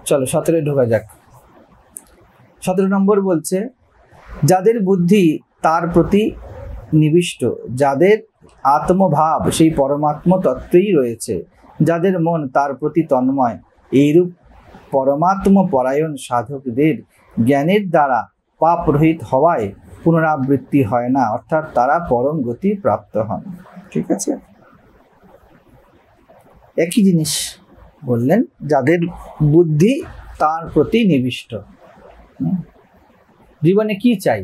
চলো 17 ঢোকা যাক। 17 নম্বর বলছে, যাদের বুদ্ধি তার প্রতি নিবিষ্ট, যাদের আত্মভাব সেই পরমাত্ম তত্ত্বেই রয়েছে, যাদের মন তার প্রতি তন্ময়, এইরূপ পরমাত্ম পরায়ণ সাধকদের জ্ঞানের দ্বারা পাপ রহিত হওয়ায় পুনরাবৃত্তি হয় না, অর্থাৎ তারা পরম গতি প্রাপ্ত হন। ঠিক আছে, একই জিনিস বললেন, যাদের বুদ্ধি তার প্রতি নিবিষ্ট। জীবনে কি চাই?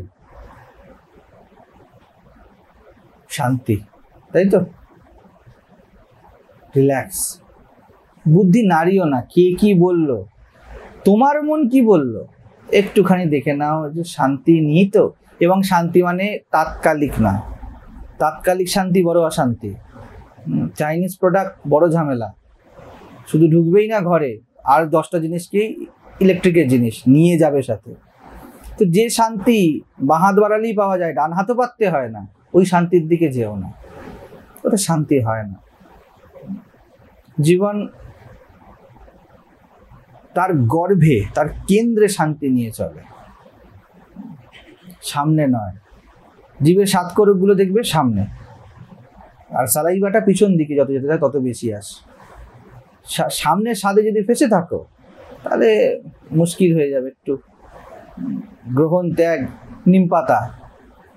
শান্তি, তাই তো? রিল্যাক্স। বুদ্ধি নাড়িও না কে কি বলল, তোমার মন কি বলল, একটুখানি দেখে নাও যে শান্তি নিই তো। এবং শান্তি মানে তাৎকালিক না, তাৎকালিক শান্তি বড় অশান্তি। চাইনিজ প্রোডাক্ট বড় ঝামেলা, শুধু ঢুকবেই না ঘরে, আর 10টা জিনিসকেই ইলেকট্রিকের জিনিস নিয়ে যাবে সাথে। তো যে শান্তি বাঁ হাত বাড়ালেই পাওয়া যায়, ডান হাতও পাততে হয় না, ওই শান্তির দিকে যেও না, ওটা শান্তি হয় না। জীবন তার গর্ভে, তার কেন্দ্রে শান্তি নিয়ে চলে, সামনে নয়। জীবের 7 করকগুলো দেখবে সামনে, আর সালাইবাটা পিছন দিকে, যত যেতে যায় তত বেশি আসে। সামনের স্বাদে যদি ফেসে থাকো তাহলে মুশকিল হয়ে যাবে একটু। গ্রহণ, ত্যাগ, নিম পাতা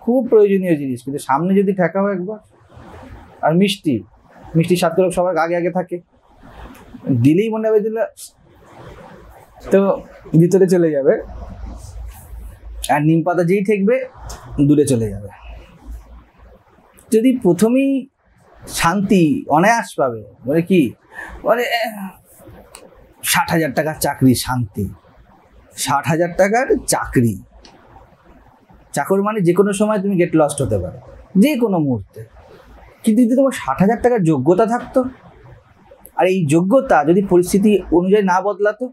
খুব প্রয়োজনীয় জিনিস, কিন্তু সামনে যদি ঠেকাও একবার। আর মিষ্টি, মিষ্টি 7 করক সবার আগে আগে থাকে, দিলেই মনে হবে দিলে তো ভিতরে চলে যাবে, আর নিম পাতা যেই ঠেকবে দূরে চলে যাবে। যদি প্রথমেই শান্তি অনায়াস পাবে, বলে কি বলে 60,000 টাকার চাকরি, শান্তি 60,000 টাকার চাকরি। চাকর মানে যে কোনো সময় তুমি গেট লস্ট হতে পারো, যে কোনো মুহূর্তে। কিন্তু যদি তোমার 60,000 টাকার যোগ্যতা থাকতো, আর এই যোগ্যতা যদি পরিস্থিতি অনুযায়ী না বদলাতো,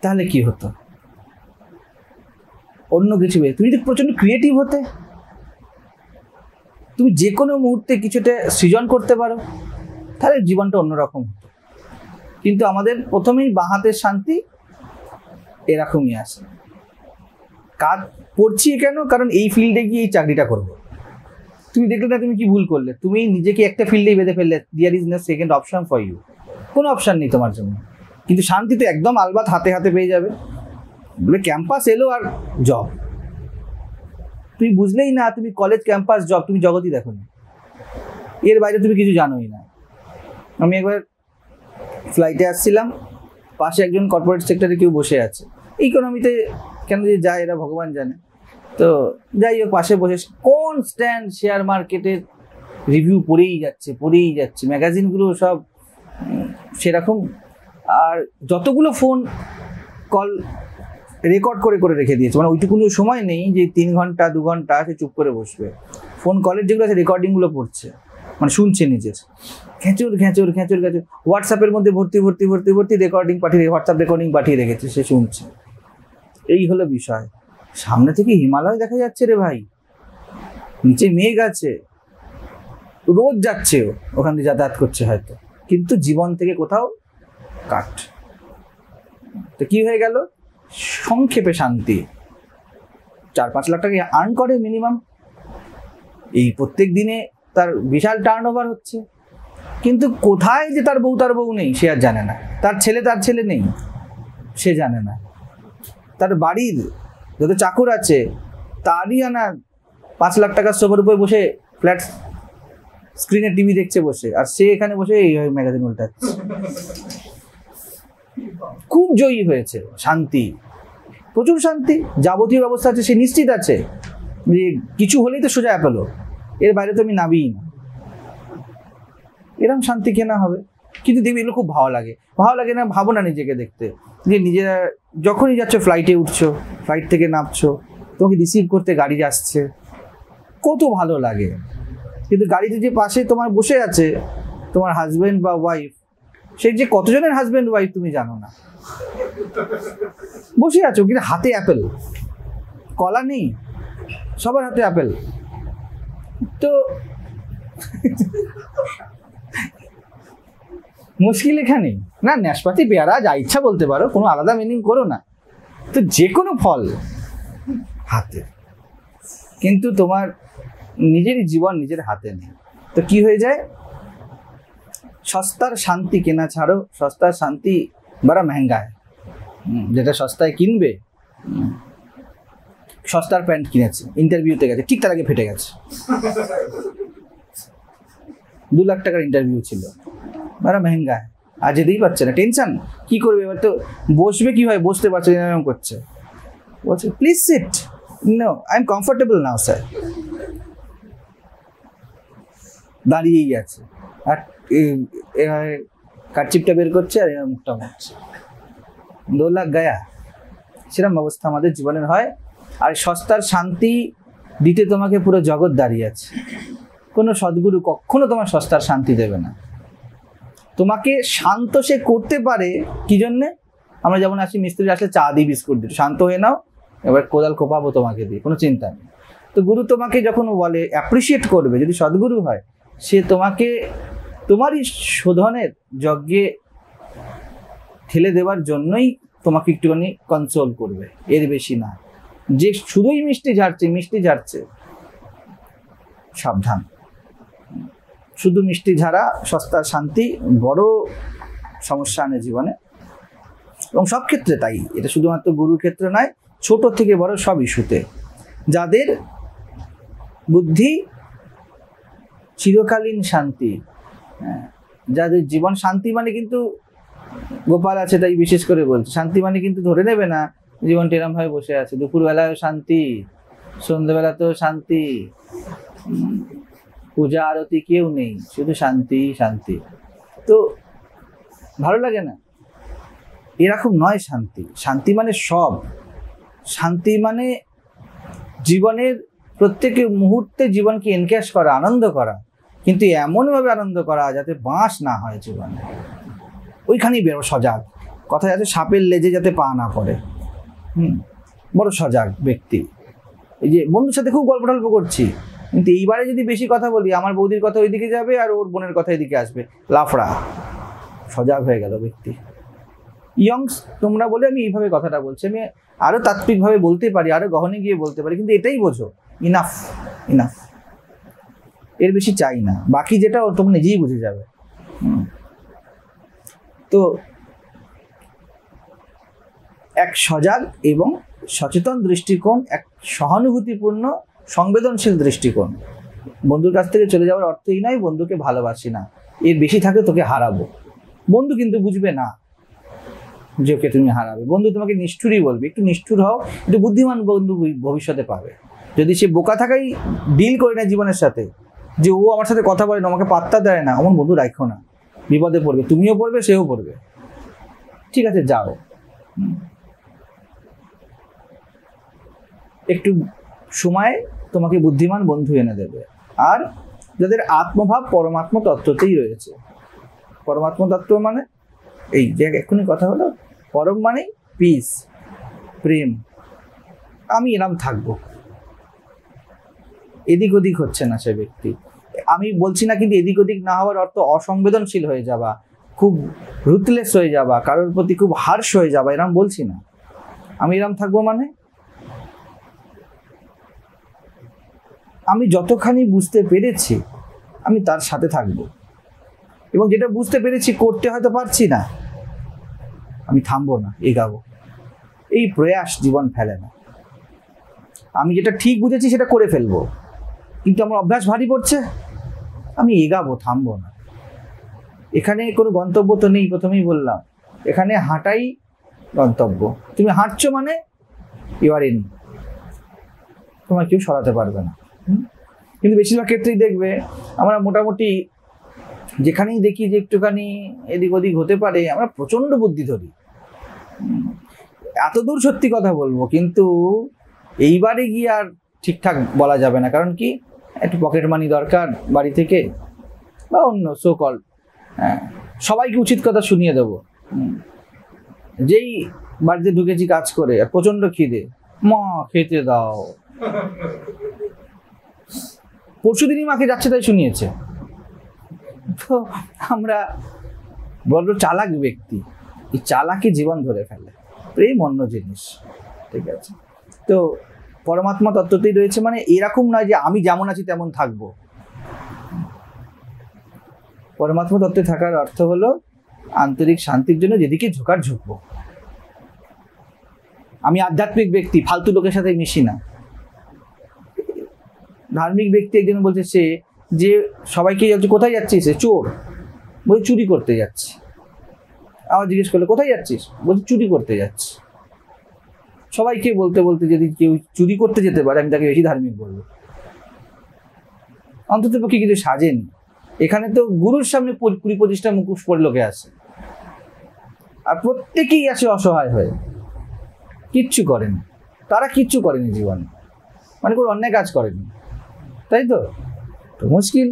তাহলে কি হতো? অন্য কিছু। তুমি যদি প্রচন্ড ক্রিয়েটিভ হতে, তুমি যে কোনো মুহূর্তে কিছুটা সৃজন করতে পারো, তাহলে জীবনটা অন্যরকম হতো। কিন্তু আমাদের প্রথমেই বাঁ হাতের শান্তি এরকমই আসে। কাজ পড়ছি কেন? কারণ এই ফিল্ডে গিয়ে এই চাকরিটা করব। তুমি দেখলে না তুমি কি ভুল করলে, তুমি নিজেকে একটা ফিল্ডেই বেঁধে ফেললে। There is no second option for you, কোনো অপশন নেই তোমার জন্য। কিন্তু শান্তি তো একদম আলবাত হাতে হাতে পেয়ে যাবে। বলে ক্যাম্পাস এলো আর জব, তুমি বুঝলেই না তুমি কলেজ, ক্যাম্পাস, জব, তুমি জগতই দেখো না, এর বাইরে তুমি কিছু জানোই না। আমি একবার ফ্লাইটে আসছিলাম, পাশে একজন কর্পোরেট সেক্টরে কেউ বসে আছে। ইকোনমিতে কেন যে যায় এরা ভগবান জানে। তো যাই হোক, পাশে বসে কনস্ট্যান্ট শেয়ার মার্কেটের রিভিউ পড়েই যাচ্ছে, ম্যাগাজিনগুলো সব সেরকম। আর যতগুলো ফোন কল রেকর্ড করে করে রেখে দিয়েছে, মানে ওইটুকুনো সময় নেই যে 3 ঘন্টা 2 ঘন্টা সে চুপ করে বসবে। ফোন কলের যেগুলো আছে রেকর্ডিংগুলো পড়ছে, মানে শুনছে নিজের, খেঁচুর। হোয়াটসঅ্যাপের মধ্যে ভর্তি রেকর্ডিং পাঠিয়ে, হোয়াটসঅ্যাপ রেকর্ডিং পাঠিয়ে রেখেছে, সে শুনছে। এই হলো বিষয়। সামনে থেকে হিমালয় দেখা যাচ্ছে রে ভাই, নিচে মেঘ আছে, রোজ যাচ্ছে, ওখান দিয়ে যাতায়াত করছে হয়তো, কিন্তু জীবন থেকে কোথাও কাট। তো কি হয়ে গেল? সংক্ষেপে শান্তি। 4-5 লাখ টাকা আর্ন করে মিনিমাম, এই প্রত্যেক দিনে তার বিশাল টার্ন ওভার হচ্ছে, কিন্তু কোথায় যে তার বউ নেই সে আর জানে না, তার ছেলে নেই সে জানে না, তার বাড়ির যত চাকর আছে তারই আনা 5 লাখ টাকার সোফার উপরে বসে ফ্ল্যাট স্ক্রিনে টিভি দেখছে বসে, আর সে এখানে বসে এই ম্যাগাজিন উল্টাচ্ছে। খুব জয়ী হয়েছে, শান্তি, প্রচুর শান্তি, যাবতীয় ব্যবস্থা আছে, সে নিশ্চিত আছে যে কিছু হলেই তো সোজা অ্যাপেলো, এর বাইরে তো আমি নামিই না। এরকম শান্তি কেনা হবে? কিন্তু দেখবি এগুলো খুব ভালো লাগে না? ভাবো না নিজেকে দেখতে, যে নিজেরা যখনই যাচ্ছ, ফ্লাইটে উঠছো, ফ্লাইট থেকে নামছো, তোমাকে রিসিভ করতে গাড়ি আসছে, কত ভালো লাগে। কিন্তু গাড়িতে যে পাশে তোমার বসে আছে তোমার হাজব্যান্ড বা ওয়াইফ, সে যে কতজনের হাজব্যান্ড ওয়াইফ তুমি জানো না, বসে আছো কিন্তু হাতে অ্যাপেল, কলা নেই, সবার হাতে অ্যাপেল। তো মুশকিল এখানেই না, নাশপাতি পেয়ারা যা ইচ্ছা বলতে পারো, কোনো আলাদা মিনিং করো না, তো যে কোনো ফল হাতে, কিন্তু তোমার নিজেরই জীবন নিজের হাতে নেই। তো কি হয়ে যায়, সস্তার শান্তি কেনা ছাড়ো, সস্তার শান্তি বড় মহঙ্গা। যেটা সস্তায় কিনবে, সস্তার প্যান্ট কিনেছে, ইন্টারভিউতে গেছে, ঠিক তার আগে ফেটে গেছে, 2 লাখ টাকার ইন্টারভিউ ছিল, বড় মহঙ্গা, আর যেতেই পারছে না, টেনশন কি করবে, এবার তো বসবে কিভাবে, বসতে পারছে না, এরকম করছে, বলছে please sit, no I am comfortable now sir, দাঁড়িয়েই আছে, আর কারচিপটা বের করছে আর এর মুখটা মারছে, 2 লাখ গায়া। সেরকম অবস্থা আমাদের জীবনের হয়। আর সস্তার শান্তি দিতে তোমাকে পুরো জগৎ দাঁড়িয়ে আছে, কোনো সদ্গুরু কখনো তোমার সস্তার শান্তি দেবে না। তোমাকে শান্ত সে করতে পারে কি জন্যে, আমরা যেমন আসি মিস্ত্রি আসলে চা দিই, বিস্কুট দিই, শান্ত হয়ে নাও, এবার কোদাল কোপাবো তোমাকে দিয়ে, কোনো চিন্তা নেই। তো গুরু তোমাকে যখন বলে অ্যাপ্রিসিয়েট করবে, যদি সদ্গুরু হয়, সে তোমাকে তোমারই শোধনের যজ্ঞে ঠেলে দেওয়ার জন্যই তোমাকে একটুখানি কনসোল করবে, এর বেশি না। যে শুধুই মিষ্টি ঝাড়ছে, সাবধান, শুধু মিষ্টি ঝাড়া সস্তার শান্তি বড় সমস্যা আনে জীবনে, এবং সব ক্ষেত্রে তাই, এটা শুধুমাত্র গুরুর ক্ষেত্রে নয়, ছোট থেকে বড় সব ইস্যুতে। যাদের বুদ্ধি চিরকালীন শান্তি, যাদের জীবন শান্তি মানে কিন্তু গোপাল আছে তাই বিশেষ করে বলছে, শান্তি মানে কিন্তু ধরে নেবে না জীবনটা এরম ভাবে বসে আছে, দুপুরবেলায় শান্তি, সন্ধ্যেবেলাতেও শান্তি, পূজা আরতি কেউ নেই, শুধু শান্তি শান্তি, তো ভালো লাগে না। এরকম নয় শান্তি। শান্তি মানে সব, শান্তি মানে জীবনের প্রত্যেক মুহূর্তে জীবনকে এনক্যাশ করা, আনন্দ করা, কিন্তু এমনভাবে আনন্দ করা যাতে বাঁশ না হয় জীবনে, ওইখানেই বেরো সজাগ। কথা যাতে সাপের লেজে যাতে পা না পড়ে, বড় সজাগ ব্যক্তি। এই যে বন্ধুর সাথে খুব গল্প টল্প করছি, কিন্তু এইবারে যদি বেশি কথা বলি, আমার বৌদির কথা ওইদিকে যাবে আর ওর বোনের কথা এদিকে আসবে, লাফড়া, সজাগ হয়ে গেল ব্যক্তি। ইয়ংস তোমরা বলে আমি এইভাবে কথাটা বলছি, আমি আরো তাত্ত্বিকভাবে বলতে পারি, আরো গহনে গিয়ে বলতে পারি, কিন্তু এটাই বোঝো, ইনাফ, এর বেশি চাই না, বাকি যেটা তোমরা নিজেই বুঝে যাবে। তো এক সজাগ এবং সচেতন দৃষ্টিকোণ, এক সহানুভূতিপূর্ণ সংবেদনশীল দৃষ্টিকোণ। বন্ধুর কাছ থেকে চলে যাওয়ার অর্থই নয় বন্ধুকে ভালোবাসি না, এর বেশি থাকে তোকে হারাবো। বন্ধু কিন্তু বুঝবে না যে ওকে তুমি হারাবে, বন্ধু তোমাকে নিষ্ঠুরই বলবে। একটু নিষ্ঠুর হও, একটু বুদ্ধিমান বন্ধু ভবিষ্যতে পাবে। যদি সে বোকা থাকাই ডিল করে না জীবনের সাথে, যে ও আমার সাথে কথা বলে না, আমাকে পাত্তা দেয় না, আমার বন্ধু রাখো না, বিপদে পড়বে, তুমিও পড়বে, সেও পড়বে। ঠিক আছে, যাও, একটু সময় তোমাকে বুদ্ধিমান বন্ধু এনে দেবে। আর যাদের আত্মভাব পরমাত্ম তত্ত্বতেই রয়েছে, পরমাত্ম তত্ত্ব মানে এই যে এক্ষুনি কথা হলো, পরম মানে পিস, প্রেম, আমি এরম থাকবো, এদিক ওদিক হচ্ছে না সে ব্যক্তি। আমি বলছি না কিন্তু এদিক ওদিক না হওয়ার অর্থ অসংবেদনশীল হয়ে যাওয়া, খুব রুথলেস হয়ে যাওয়া, কারোর প্রতি খুব হার্শ হয়ে যাওয়া, এরম বলছি না। আমি এরম থাকবো মানে আমি যতখানি বুঝতে পেরেছি আমি তার সাথে থাকবো, এবং যেটা বুঝতে পেরেছি করতে হয়তো পারছি না, আমি থামবো না, এগাবো। এই প্রয়াস জীবন ফেলে না। আমি যেটা ঠিক বুঝেছি সেটা করে ফেলবো, কিন্তু আমার অভ্যাস ভারী পড়ছে, আমি এগাবো, থামবো না। এখানে কোনো গন্তব্য তো নেই, প্রথমেই বললাম, এখানে হাঁটাই গন্তব্য। তুমি হাঁটছো মানে ইউ আর ইন, তোমার কেউ সরাতে পারবে না। কিন্তু বেশিরভাগ ক্ষেত্রেই দেখবে আমরা মোটামুটি যেখানেই দেখি যে একটুখানি এদিক ওদিক হতে পারে, আমরা প্রচন্ড বুদ্ধি ধরি। এত দূর সত্যি কথা বলবো, কিন্তু এইবারে গিয়ে আর ঠিকঠাক বলা যাবে না। কারণ কি, একটু পকেট মানি দরকার বাড়ি থেকে, বা অন্য সো কল, সবাইকে উচিত কথা শুনিয়ে দেবো। যেই বাড়িতে ঢুকেছি কাজ করে, আর প্রচন্ড খিদে, মা খেতে দাও। পরশুদিনই মাকে যাচ্ছে তাই শুনিয়েছে। তো আমরা বড় চালাক ব্যক্তি, এই চালাকি জীবন ধরে ফেলে। প্রেম অন্য জিনিস, ঠিক আছে? তো পরমাত্মা তত্ত্বতেই রয়েছে, মানে এরকম নয় যে আমি যেমন আছি তেমন থাকবো। পরমাত্মা তত্ত্বে থাকার অর্থ হলো আন্তরিক শান্তির জন্য যেদিকে ঝোঁকার ঝুঁকবো। আমি আধ্যাত্মিক ব্যক্তি, ফালতু লোকের সাথে মিশি না। ধার্মিক ব্যক্তি একজন বলছে সে যে সবাইকে যাচ্ছে, কোথায় যাচ্ছিস? সে চোর, বলছে চুরি করতে যাচ্ছি। আবার জিজ্ঞেস করলে কোথায় যাচ্ছিস? বলছে চুরি করতে যাচ্ছি। সবাইকে বলতে বলতে যদি কেউ চুরি করতে যেতে পারে আমি তাকে বেশি ধার্মিক বলবো। অন্তত পক্ষে কিছু সাজেনি। এখানে তো গুরুর সামনে 20-25টা মুখোশ পরে লোকে আসে, আর প্রত্যেকেই আসে অসহায় হয়ে, কিচ্ছু করেনি। তারা কিচ্ছু করেনি জীবনে, মানে কোনো অন্যায় কাজ করেনি, তাই তো? তো মুশকিল।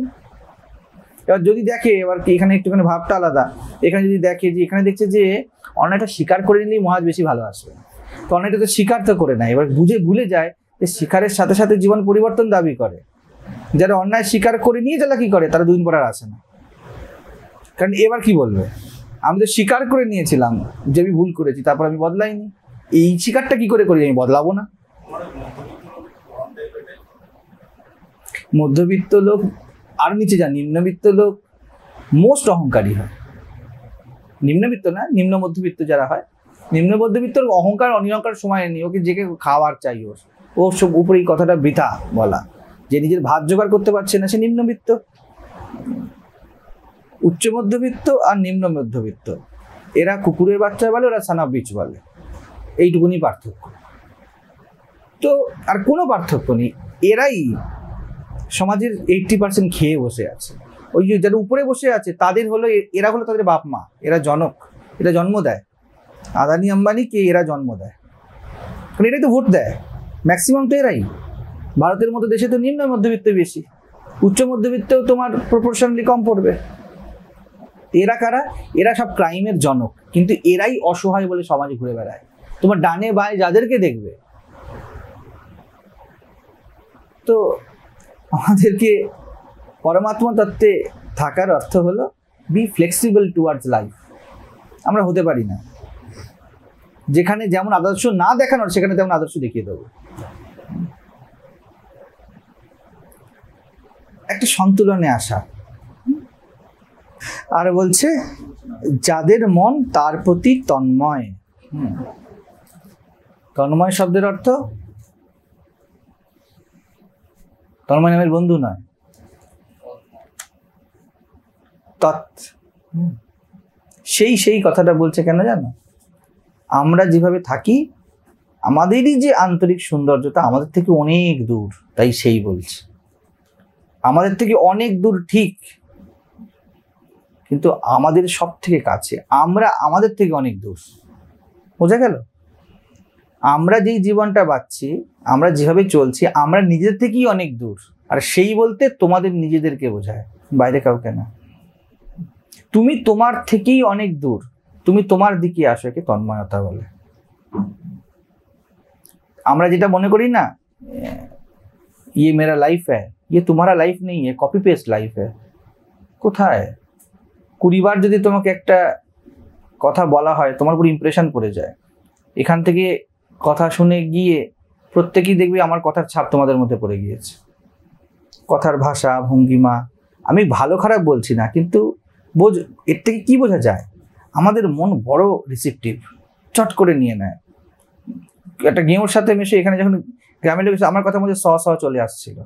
এবার যদি দেখে, এবার কি এখানে একটুখানি ভাবটা আলাদা। এখানে যদি দেখে যে এখানে দেখছে যে অন্যায়টা স্বীকার করে নিলেই মহাজ বেশি ভালো আসবে, তো অন্যায়টা তো স্বীকার তো করে নেয়। এবার ভুলে যায় যে স্বীকারের সাথে সাথে জীবন পরিবর্তন দাবি করে। যারা অন্যায় স্বীকার করে নিয়ে যারা কি করে, তারা দুদিন পর আর আসে না। কারণ এবার কি বলবে, আমি তো স্বীকার করে নিয়েছিলাম যে আমি ভুল করেছি, তারপর আমি বদলাইনি। এই স্বীকারটা কি করে করি, আমি বদলাবো না। মধ্যবিত্ত লোক আর নিচে যান, নিম্নবিত্ত লোক মোস্ট অহংকারী হয়। নিম্নবিত্ত না, নিম্ন মধ্যবিত্ত যারা হয়, নিম্ন মধ্যবিত্তর অহংকার অনিহংকার সময় নেই। ওকে যে খাওয়ার চাই, ওর সব উপরে এই কথাটা বৃথা বলা। যে নিজের ভাত জোগাড় করতে পারছে না সে নিম্নবিত্ত। উচ্চ মধ্যবিত্ত আর নিম্ন মধ্যবিত্ত, এরা কুকুরের বাচ্চা বলে, ওরা সান অফ বিচ বলে, এইটুকুনি পার্থক্য। তো আর কোনো পার্থক্য নেই। এরাই সমাজের 80% খেয়ে বসে আছে। ওই যে যারা উপরে বসে আছে তাদের হলো, এরা হলো তাদের বাপ মা, এরা জনক, এরা জন্ম দেয়। আদানি আম্বানিকে এরা জন্ম দেয়, কারণ এরাই তো ভোট দেয়। ম্যাক্সিমাম তো এরাই। ভারতের মতো দেশে তো নিম্ন মধ্যবিত্ত বেশি, উচ্চ মধ্যবিত্তও তোমার প্রপোর্শনালি কম পড়বে। এরা কারা? এরা সব ক্রাইমের জনক, কিন্তু এরাই অসহায় বলে সমাজে ঘুরে বেড়ায়। তোমার ডানে বায়ে যাদেরকে দেখবে। তো আমাদেরকে পরমাত্মা তত্ত্বে থাকার অর্থ হলো বি ফ্লেক্সিবল টুয়ার্ডস লাইফ। আমরা হতে পারি না, যেখানে যেমন আদর্শ না দেখানোর সেখানে তেমন আদর্শ দেখিয়ে দেবো। একটা সন্তুলনে আসা। আর বলছে যাদের মন তার প্রতি তন্ময়। তন্ময় শব্দের অর্থ তন্ময় নামের বন্ধু নয়, তৎ। সেই কথাটা বলছে কেন জানো? আমরা যেভাবে থাকি আমাদেরই যে আন্তরিক সৌন্দর্যতা আমাদের থেকে অনেক দূর, তাই সেই বলছে আমাদের থেকে অনেক দূর ঠিক, কিন্তু আমাদের সব থেকে কাছে। আমরা আমাদের থেকে অনেক দূর। বোঝা গেল? আমরা যেই জীবনটা বাঁচছি, আমরা যেভাবে চলছি, আমরা নিজেদের থেকেই অনেক দূর। আর সেই বলতে তোমাদের নিজেদেরকে বোঝায়, বাইরে কাউকে না। তুমি তোমার থেকেই অনেক দূর, তুমি তোমার দিকে আসো, একে তন্ময়তা বলে। আমরা যেটা মনে করি না, ये मेरा लाइफ है, ये तुम्हारा लाइफ नहीं है, कॉपी पेस्ट लाइफ है। কোথায় 20 বার যদি তোমাকে একটা কথা বলা হয়, তোমার পুরো ইমপ্রেশন পড়ে যায়। এখান থেকে কথা শুনে গিয়ে প্রত্যেকেই দেখবে আমার কথার ছাপ তোমাদের মধ্যে পড়ে গিয়েছে। কথার ভাষা, ভঙ্গিমা, আমি ভালো খারাপ বলছি না, কিন্তু এর থেকে কি বোঝা যায়? আমাদের মন বড় রিসিপটিভ, চট করে নিয়ে নেয়। একটা গেঁয়োর সাথে মিশে এখানে যখন গ্রামের লোক আমার কথার মধ্যে স চলে আসছিল,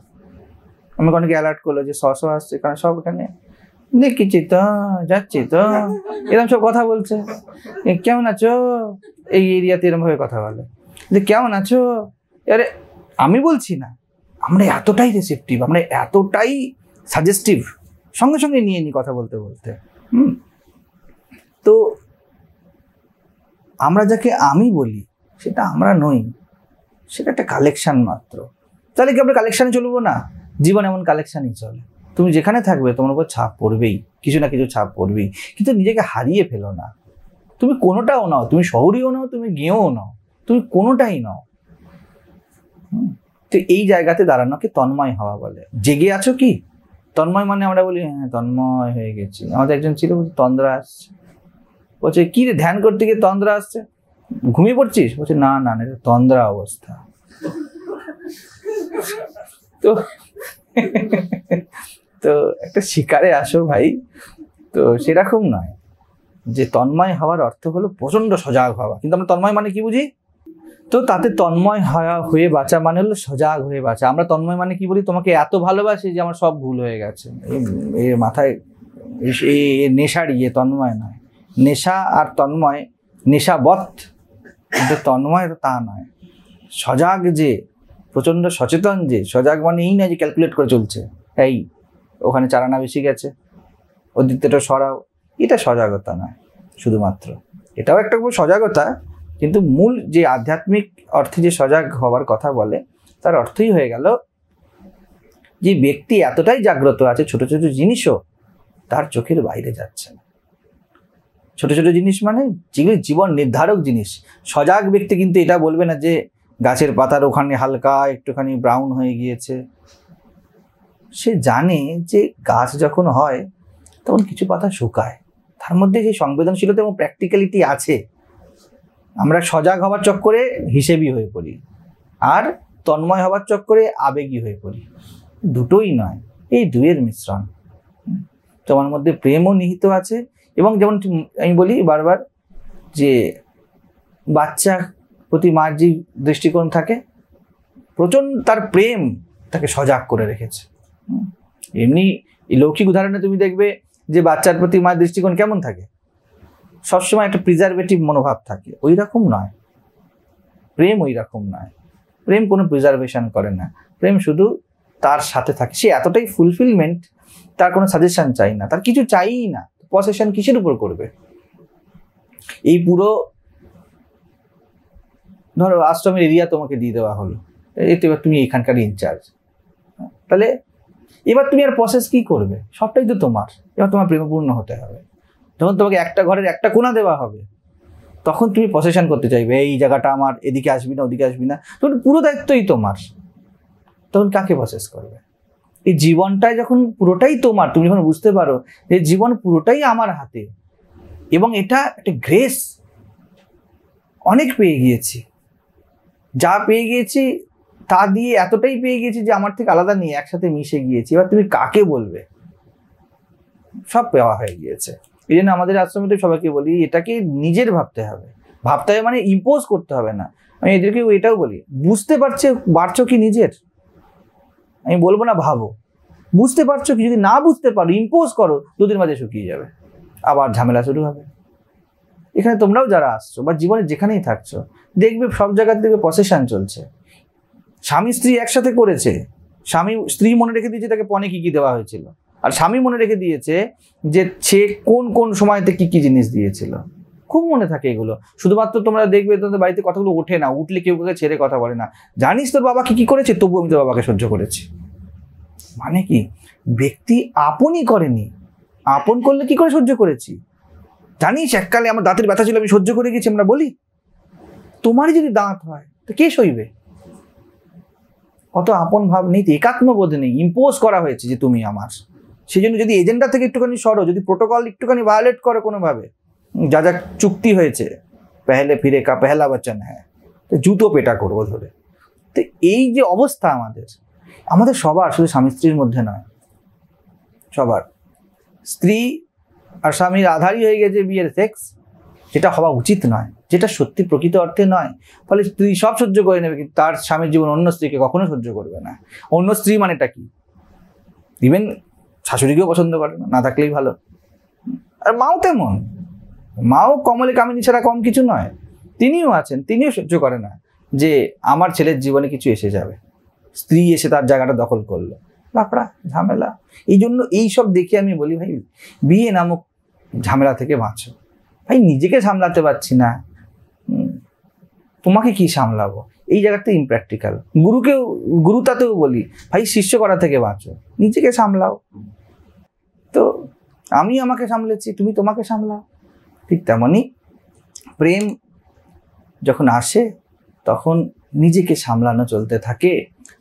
আমাকে অনেকে অ্যালার্ট করলো যে স আসছে, কারণ সব এখানে দেখছি তো, যাচ্ছি তো, এরকম সব কথা বলছে। কেমন আছো? এই এরিয়াতে এরকম ভাবে কথা বলে যে কেমন আছো। আরে আমি বলছি না, আমরা এতটাই রিসেপটিভ, আমরা এতটাই সাজেস্টিভ, সঙ্গে সঙ্গে নিয়ে নিই কথা বলতে বলতে। তো আমরা যাকে আমি বলি সেটা আমরা নই, সেটা একটা কালেকশন মাত্র। তাহলে কি আমরা কালেকশানে চলবো না? জীবন এমন কালেকশানই চলে। তুমি যেখানে থাকবে তোমার উপর ছাপ পড়বেই, কিছু না কিছু ছাপ পড়বেই, কিন্তু নিজেকে হারিয়ে ফেলো না। তুমি কোনোটাও নাও, তুমি শহরেও নাও, তুমি গেঁয়েও নাও, তুমি কোনোটাই নাও। তো এই জায়গাতে দাঁড়ানোকে তন্ময় হওয়া বলে। জেগে আছো কি? তন্ময় মানে আমরা বলি হ্যাঁ তন্ময় হয়ে গেছি। আমাদের একজন ছিল তন্দ্রা আসছে, বলছে কি রে ধ্যান করতে গিয়ে তন্দ্রা আসছে, ঘুমিয়ে পড়ছিস? বলছে না না এটা তন্দ্রা অবস্থা। তো তো একটা শিকারে আসো ভাই, তো সেরকম নয় যে তন্ময় হওয়ার অর্থ হলো প্রচন্ড সজাগ হওয়া। কিন্তু আমরা তন্ময় মানে কি বুঝি? তো তাতে তন্ময় হয়ে বাঁচা মানে হলো সজাগ হয়ে বাঁচা। আমরা তন্ময় মানে কি বলি? তোমাকে এত ভালোবাসি যে আমার সব ভুল হয়ে গেছে। এই মাথায় নেশার তন্ময় নয়। নেশা আর তন্ময়, নেশাবৎ, কিন্তু তন্ময় তা নয়। সজাগ যে, প্রচন্ড সচেতন যে। সজাগ মানে এই না যে ক্যালকুলেট করে চলছে, এই ওখানে 4 আনা বেশি গেছে, অদ্বিতীয়টা সরাও, এটা সজাগতা নয় শুধুমাত্র। এটাও একটা সজাগতা, কিন্তু মূল যে আধ্যাত্মিক অর্থে যে সজাগ হওয়ার কথা বলে, তার অর্থই হয়ে গেল যে ব্যক্তি এতটাই জাগ্রত আছে, ছোট ছোট জিনিসও তার চোখের বাইরে যাচ্ছে না। ছোট ছোট জিনিস মানে যেগুলি জীবন নির্ধারক জিনিস। সজাগ ব্যক্তি কিন্তু এটা বলবে না যে গাছের পাতার ওখানে হালকা একটুখানি ব্রাউন হয়ে গিয়েছে। সে জানে যে গাছ যখন হয় তখন কিছু পাতা শুকায়, তার মধ্যে সেই সংবেদনশীলতা এবং প্র্যাকটিক্যালিটি আছে। আমরা সজাগ হওয়ার চক্করে হিসেবি হয়ে পড়ি, আর তন্ময় হওয়ার চক্করে আবেগী হয়ে পড়ি। দুটোই নয়, এই দুয়ের মিশ্রণ। তোমার মধ্যে প্রেমও নিহিত আছে, এবং যেমন আমি বলি বারবার যে বাচ্চা প্রতি মার যে দৃষ্টিকোণ থাকে, প্রচণ্ড তার প্রেম তাকে সজাগ করে রেখেছে। এমনি লৌকিক উদাহরণে তুমি দেখবে যে বাচ্চার প্রতি মায়ের দৃষ্টিকোণ কেমন থাকে, সবসময় একটা প্রিজারভেটিভ মনোভাব থাকে। ওই রকম নয় প্রেম, ওই রকম নয়। প্রেম কোনো প্রিজার্ভেশন করে না, প্রেম শুধু তার সাথে থাকে। সে এতটাই ফুলফিলমেন্ট, তার কোনো সাজেশন চাই না, তার কিছু চাইই না। পসেশন কিসের উপর করবে? এই পুরো ধরো আশ্রমের এরিয়া তোমাকে দিয়ে দেওয়া হলো, এতে এবার তুমি এখানকার ইনচার্জ, তাহলে এবার তুমি আর প্রসেস কি করবে? সবটাই তো তোমার। এবার তোমার প্রেমপূর্ণ হতে হবে। যখন তোমাকে একটা ঘরের একটা কোণা দেওয়া হবে, তখন তুমি পসেশন করতে চাইবে, এই জায়গাটা আমার, এদিকে আসবি না, ওদিকে আসবি না। তখন পুরো দায়িত্বই তোমার, তখন কাকে প্রসেস করবে? এই জীবনটাই যখন পুরোটাই তোমার, তুমি যখন বুঝতে পারো যে জীবন পুরোটাই আমার হাতে, এবং এটা একটা গ্রেস, অনেক পেয়ে গিয়েছি, যা পেয়ে গিয়েছি তা দিয়ে এতটাই পেয়ে গিয়েছি যে আমার থেকে আলাদা নেই, একসাথে মিশে গিয়েছি। এবার তুমি কাকে বলবে? সব পাওয়া হয়ে গিয়েছে। এই জন্য আমাদের আশ্রমে সবাইকে বলি, এটাকে নিজের ভাবতে হবে। ভাবতে হবে মানে ইম্পোজ করতে হবে না। আমি এদেরকে এটাও বলি, বুঝতে পারছো কি নিজের? আমি বলবো না ভাবো, বুঝতে পারছো কি? যদি না বুঝতে পারো, ইম্পোজ করো, 2 দিন মাঝে শুকিয়ে যাবে, আবার ঝামেলা শুরু হবে। এখানে তোমরাও যারা আসছো বা জীবনে যেখানেই থাকছো, দেখবে সব জায়গার থেকে পসেশন চলছে। স্বামী স্ত্রী একসাথে করেছে, স্ত্রী মনে রেখে দিয়েছে তাকে পণে কি কি দেওয়া হয়েছিল, আর স্বামী মনে রেখে দিয়েছে যে সে কোন কোন সময়তে কি কি জিনিস দিয়েছিল। খুব মনে থাকে এগুলো। শুধুমাত্র তোমরা দেখবে তোমাদের বাড়িতে কথাগুলো ওঠে না, উঠলে কেউ কাউকে ছেড়ে কথা বলে না। জানিস তোর বাবা কি কি করেছে, তবু আমি তোর বাবাকে সহ্য করেছি। মানে কি? ব্যক্তি আপনই করেনি, আপন করলে কি করে সহ্য করেছি? জানিস এককালে আমার দাঁতের ব্যথা ছিল, আমি সহ্য করে গেছি, আমরা বলি। তোমারই যদি দাঁত হয় তো কে সইবে? কত আপন ভাব নেই, একাত্মবোধ নেই, ইম্পোজ করা হয়েছে যে তুমি আমার। সেই জন্য যদি এজেন্ডা থেকে একটুখানি সরো, যদি প্রোটোকল একটুখানি ভায়োলেট করো কোনোভাবে, যা যা চুক্তি হয়েছে, পেহলে ফিরে কা পেহলা বচন হ্যাঁ, তো জুতো পেটা করবো ধরে। তো এই যে অবস্থা আমাদের সবার, শুধু স্বামী স্ত্রীর মধ্যে নয়, সবার। স্ত্রী আর স্বামীর আধারই হয়ে গেছে বিয়ের সেক্স, যেটা হওয়া উচিত নয়, যেটা সত্যি প্রকৃত অর্থে নয়। ফলে স্ত্রী সব সহ্য করে নেবে, কিন্তু তার স্বামীর জীবন অন্য স্ত্রীকে কখনো সহ্য করবে না। অন্য স্ত্রী মানেটা কি? ইভেন শাশুড়িকেও পছন্দ করে না, না থাকলেই ভালো। আর মাও তেমন, মাও কমলে কামিনী ছাড়া কম কিছু নয়। তিনিও আছেন, তিনিও সহ্য করে না যে আমার ছেলের জীবনে কিছু এসে যাবে, স্ত্রী এসে তার জায়গাটা দখল করলো, লাফড়া ঝামেলা। এই জন্য এইসব দেখে আমি বলি, ভাই বিয়ে নামক ঝামেলা থেকে বাঁচো। ভাই নিজেকে সামলাতে পারছি না, তোমাকে কি সামলাবো? এই জায়গাটা ইমপ্র্যাকটিক্যাল। গুরুতাতেও বলি, ভাই শিষ্য করা থেকে বাঁচো, নিজেকে সামলাও। তো আমি আমাকে সামলেছি, তুমি তোমাকে সামলাও। ঠিক তেমনই প্রেম যখন আসে তখন নিজেকে সামলানো চলতে থাকে,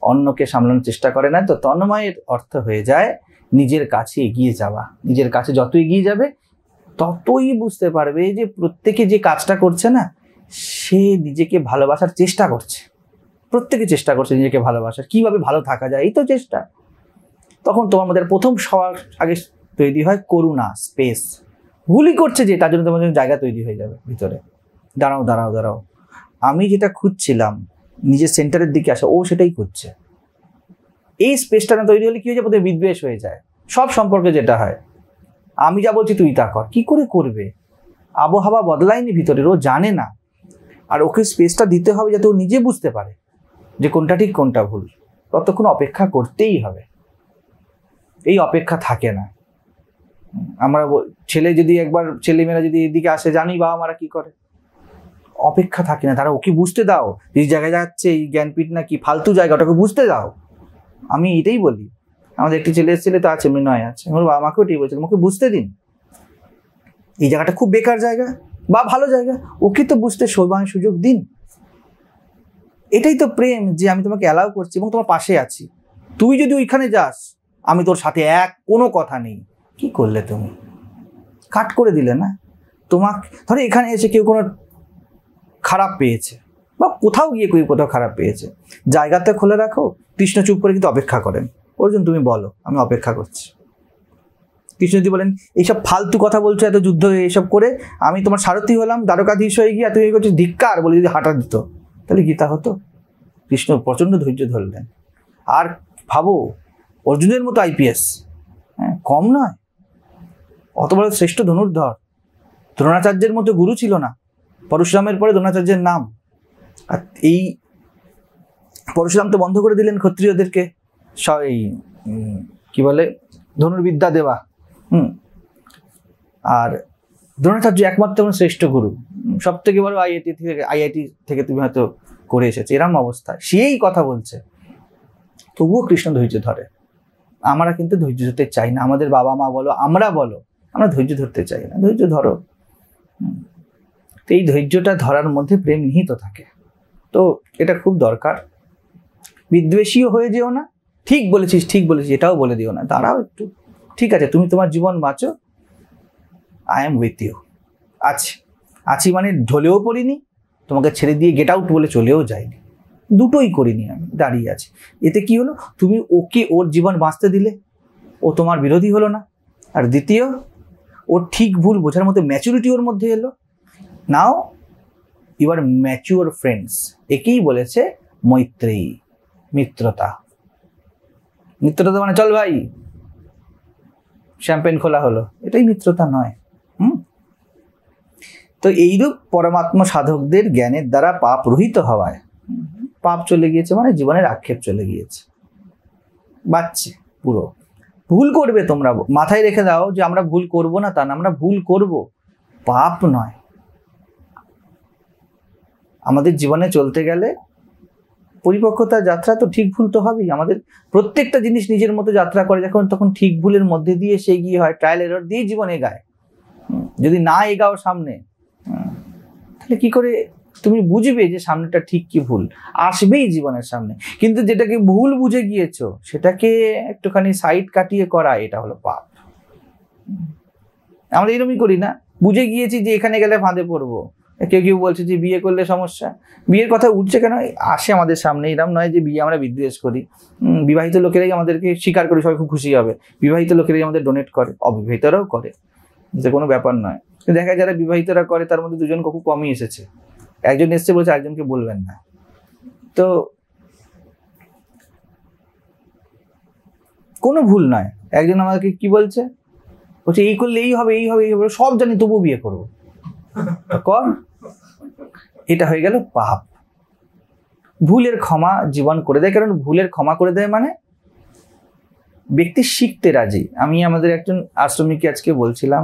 অন্যকে সামলানোর চেষ্টা করে না। তো তন্ময়ের অর্থ হয়ে যায় নিজের কাছে এগিয়ে যাওয়া। নিজের কাছে যত এগিয়ে যাবে ততই বুঝতে পারবে যে প্রত্যেকে যে কাজটা করছে না, সে নিজেকে ভালোবাসার চেষ্টা করছে। প্রত্যেকে চেষ্টা করছে নিজেকে ভালোবাসার, কিভাবে ভালো থাকা যায়, এই তো চেষ্টা। তখন তোমার মধ্যে প্রথম সবার আগে তৈরি হয় করুণা, স্পেস। ভুলই করছে যে, তার জন্য তোমার জন্য জায়গা তৈরি হয়ে যাবে ভিতরে। দাঁড়াও দাঁড়াও দাঁড়াও, আমি যেটা খুঁজছিলাম নিজের সেন্টারের দিকে আসা, ও সেটাই খুঁজছে। এই স্পেসটা না তৈরি হলে কি হয়ে যায়, প্রথমে বিদ্বেষ হয়ে যায়। সব সম্পর্কে যেটা হয়, আমি যা বলছি তুই তা কর, কি করে করবে? আবহাওয়া বদলায়নি ভিতরের, ও জানে না। আর ওকে স্পেসটা দিতে হবে যাতে ও নিজে বুঝতে পারে যে কোনটা ঠিক কোনটা ভুল। ততক্ষণ অপেক্ষা করতেই হবে। এই অপেক্ষা থাকে না। আমরা ছেলে যদি একবার, ছেলেমেয়েরা যদি এদিকে আসে, জানি বাবা মারা কি করে, অপেক্ষা থাকে না। তারা ওকে বুঝতে দাও, এই জায়গায় যাচ্ছে, এই জ্ঞানপীঠ না কি ফালতু জায়গা, ওটাকে বুঝতে দাও। আমি এটাই বলি। আমাদের একটি ছেলে এসেছিল, তো আছে, মৃণয় আছে, আমার বাবা মাকেও এটাই বলছিল, ওকে বুঝতে দিন এই জায়গাটা খুব বেকার জায়গা বা ভালো জায়গা, ওকে তো বুঝতে সময় সুযোগ দিন। এটাই তো প্রেম, যে আমি তোমাকে অ্যালাউ করছি এবং তোমার পাশে আছি। তুই যদি ওইখানে যাস, আমি তোর সাথে কোনো কথা নেই। কি করলে তুমি? কাট করে দিলে না। তোমাকে ধরো এখানে এসে কেউ কোনো খারাপ পেয়েছে, বা কোথাও গিয়ে কেউ কোথাও খারাপ পেয়েছে, জায়গাতে খুলে রাখো। কৃষ্ণ চুপ করে কিন্তু অপেক্ষা করেন, অর্জুন তুমি বলো, আমি অপেক্ষা করছি। কৃষ্ণ যদি বলেন এইসব ফালতু কথা বলছো, এত যুদ্ধ এইসব করে, আমি তোমার সারথি হলাম, দ্বারকাধীশ হয়ে গিয়ে তুমি করছিস, ধিক্কার বলে যদি হাঁটা দিত, তাহলে গীতা হতো। কৃষ্ণ প্রচণ্ড ধৈর্য ধরলেন। আর ভাবো, অর্জুনের মতো IPS, হ্যাঁ, কম নয়, অত বড় শ্রেষ্ঠ ধনুর্ধর। দ্রোণাচার্যের মতো গুরু ছিল না, পরশুরামের পরে দ্রোণাচার্যের নাম। আর এই পরশুরাম তো বন্ধ করে দিলেন ক্ষত্রিয়দেরকে এই কি বলে ধনুর্বিদ্যা দেওয়া। আর দ্রোণাচার্য একমাত্র শ্রেষ্ঠ গুরু, সব থেকে বড় IIT থেকে তুমি হয়তো করে এসেছে, এরম অবস্থায় সেই কথা বলছে। তবুও কৃষ্ণ ধৈর্য ধরে। আমরা কিন্তু ধৈর্য ধরতে চাই না। আমাদের বাবা মা বলো, আমরা ধৈর্য ধরতে চাই না। ধৈর্য ধরো। তো এই ধৈর্যটা ধরার মধ্যে প্রেম নিহিত থাকে। তো এটা খুব দরকার। বিদ্বেষীও হয়ে যেও না, ঠিক বলেছিস এটাও বলে দিও না। দাঁড়াও একটু, ঠিক আছে, তুমি তোমার জীবন বাঁচো, আই এম উইথ ইউ। আছি মানে ঢলেও পড়িনি, তোমাকে ছেড়ে দিয়ে গেট আউট বলে চলেও যাইনি, দুটোই করিনি, আমি দাঁড়িয়ে আছি। এতে কি হলো, তুমি ওকে ওর জীবন বাঁচতে দিলে, ও তোমার বিরোধী হলো না। আর দ্বিতীয়, ওর ঠিক ভুল বোঝার মতো ম্যাচুরিটি ওর মধ্যে এলো। Now you are mature friends. একেই বলেছে মৈত্রেয়ী, মিত্রতা। মিত্রতা মানে চল ভাই শ্যাম্পেন খোলা হলো, এটাই মিত্রতা নয়। তো এইরূপ পরমাত্মা সাধকদের জ্ঞানের দ্বারা পাপ রহিত হওয়ায়, পাপ চলে গিয়েছে মানে জীবনের আক্ষেপ চলে গিয়েছে, বাচ্চে পুরো। ভুল করবে, তোমরা মাথায় রেখে দাও যে আমরা ভুল করব না তা না, আমরা ভুল করব, পাপ নয়। আমাদের জীবনে চলতে গেলে পরিপক্কতার যাত্রা তো ঠিক ভুল তো হবেই। আমাদের প্রত্যেকটা জিনিস নিজের মতো যাত্রা করে যখন, তখন ঠিক ভুলের মধ্যে দিয়ে সে গিয়ে হয় ট্রায়াল এরর দিয়ে জীবন এগায়। যদি না এগাও সামনে, তাহলে কি করে তুমি বুঝবে যে সামনেটা ঠিক কি ভুল? আসবেই জীবনের সামনে, কিন্তু যেটাকে ভুল বুঝে গিয়েছো সেটাকে একটুখানি সাইড কাটিয়ে করা, এটা হলো পাপ। আমরা এরকমই করি না, বুঝে গিয়েছি যে এখানে গেলে ফাঁদে পড়বো। কেউ বলছে যে বিয়ে করলে সমস্যা, বিয়ের কথা উঠছে কেন, আসে আমাদের সামনে। এরকম নয় যে বিয়ে আমরা বিদ্বেষ করি। বিবাহিত লোকেরাই আমাদেরকে স্বীকার করি, সবাই খুব খুশি হবে। বিবাহিত লোকেরাই আমাদের ডোনেট করে, অবিবাহিতরাও করে, যে কোনো ব্যাপার নয়। দেখা যায় যারা বিবাহিতরা করে তার মধ্যে দুজন খুব কমই এসেছে। একজন এসছে বলছে একজনকে বলবেন না। তো কোনো ভুল নয়। একজন আমাকে কি বলছে, এই করলে এই হবে, সব জানি তবুও বিয়ে করবো, কর। এটা হয়ে গেল পাপ। ভুলের ক্ষমা জীবন করে দেয়, কারণ ভুলের ক্ষমা করে দেয় মানে ব্যক্তি শিখতে রাজি। আমি আমাদের একজন আশ্রমিককে আজকে বলছিলাম,